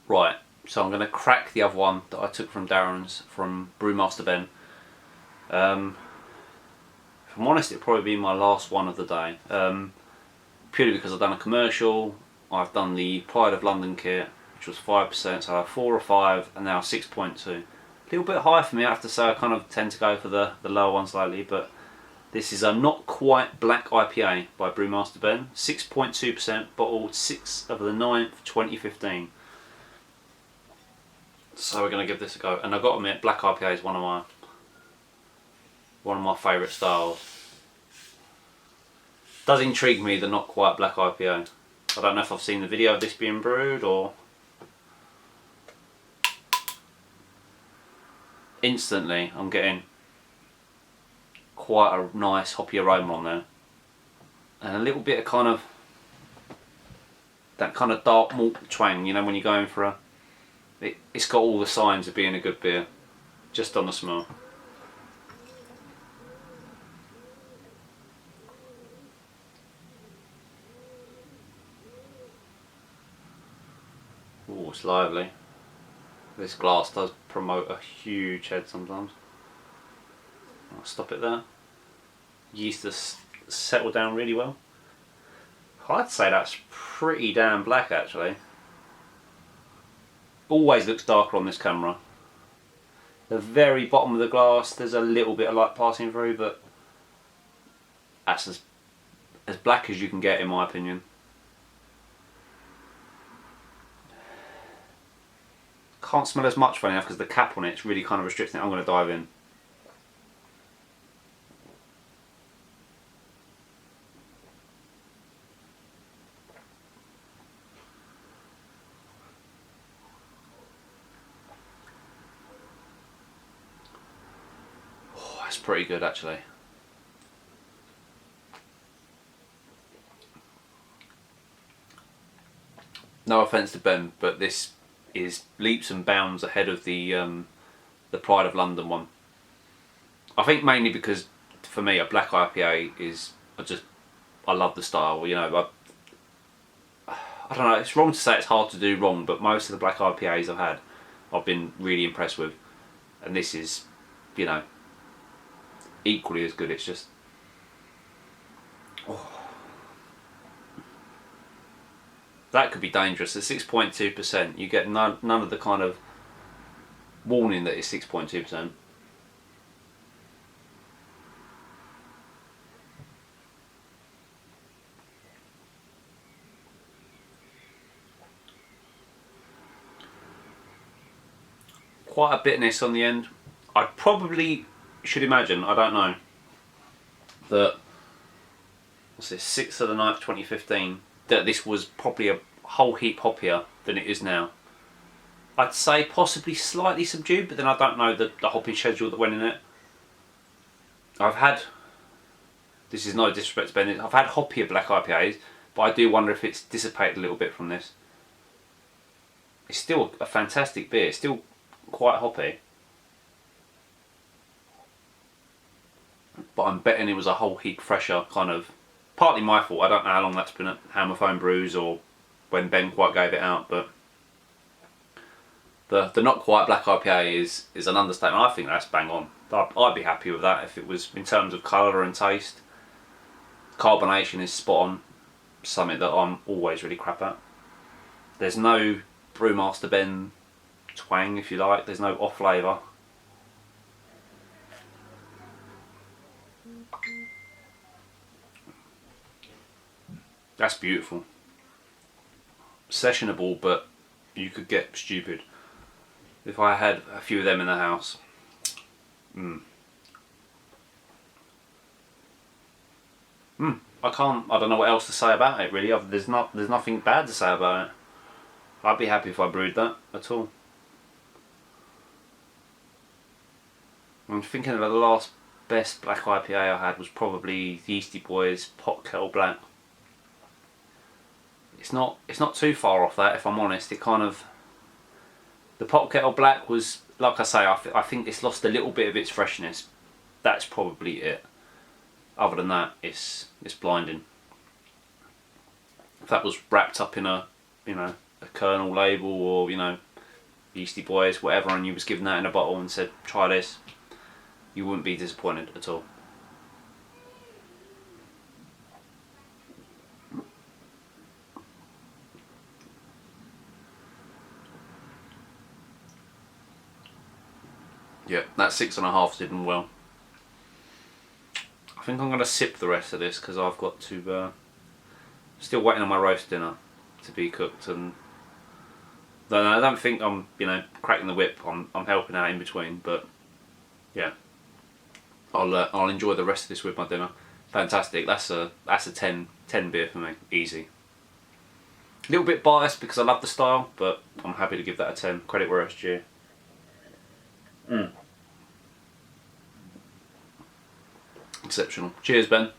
Right, so I'm going to crack the other one that I took from Darren's, from Brewmaster Ben. If I'm honest, it'll probably be my last one of the day. Purely because I've done a commercial, I've done the Pride of London kit, which was 5%, so I have 4 or 5, and now 6.2. A little bit high for me, I have to say. I kind of tend to go for the lower ones lately, but this is a Not Quite Black IPA by Brewmaster Ben, 6.2%, bottled 6th of the 9th, 2015. So we're going to give this a go, and I've got to admit, black IPA is one of my favourite styles. Does intrigue me, the Not Quite Black IPA. I don't know if I've seen the video of this being brewed or... Instantly I'm getting quite a nice hoppy aroma on there, and a little bit of kind of that kind of dark malt twang, you know, when you're going for a... It's got all the signs of being a good beer, just on the smell. Oh, it's lively. This glass does promote a huge head sometimes. I'll stop it there. Yeast has settled down really well. I'd say that's pretty damn black actually. Always looks darker on this camera. The very bottom of the glass, there's a little bit of light passing through, but that's as black as you can get in my opinion. Can't smell as much funny enough because the cap on it's really kind of restricting it. I'm going to dive in. Oh, that's pretty good actually. No offence to Ben, but this is leaps and bounds ahead of the Pride of London one. I think mainly because for me a black IPA is I love the style. You know, I don't know. It's wrong to say it's hard to do wrong, but most of the black IPAs I've had, I've been really impressed with, and this is, you know, equally as good. It's just, oh. That could be dangerous. At 6.2%, you get none of the kind of warning that it's 6.2%. Quite a bitterness on the end. I probably should imagine, I don't know, that, what's this, 6th of the 9th, 2015, that this was probably a whole heap hoppier than it is now. I'd say possibly slightly subdued, but then I don't know the hopping schedule that went in it. I've had, this is no disrespect to Ben, I've had hoppier black IPAs, but I do wonder if it's dissipated a little bit from this. It's still a fantastic beer, it's still quite hoppy. But I'm betting it was a whole heap fresher, kind of, partly my fault. I don't know how long that's been at Hammerphone Brews or when Ben quite gave it out, but the Not Quite Black IPA is an understatement. I think that's bang on. I'd be happy with that if it was, in terms of colour and taste. Carbonation is spot on, something that I'm always really crap at. There's no Brewmaster Ben twang, if you like. There's no off flavour. That's beautiful. Sessionable, but you could get stupid. If I had a few of them in the house. I don't know what else to say about it really. There's nothing bad to say about it. I'd be happy if I brewed that at all. I'm thinking of the last best black IPA I had was probably the Yeasty Boys Pot Kettle Black. It's not too far off that, if I'm honest. It kind of, the Pot Kettle Black was, like I say, I think it's lost a little bit of its freshness. That's probably it. Other than that, it's blinding. If that was wrapped up in a, you know, a Colonel label or, you know, Yeasty Boys, whatever, and you was given that in a bottle and said, try this, you wouldn't be disappointed at all. Yeah, that 6.5 did well. I think I'm going to sip the rest of this because I've got to, still waiting on my roast dinner to be cooked, and I don't think I'm, you know, cracking the whip. I'm helping out in between, but yeah, I'll enjoy the rest of this with my dinner. Fantastic. That's a 10 beer for me, easy. A little bit biased because I love the style, but I'm happy to give that a 10. Credit where it's due. Exceptional. Cheers, Ben.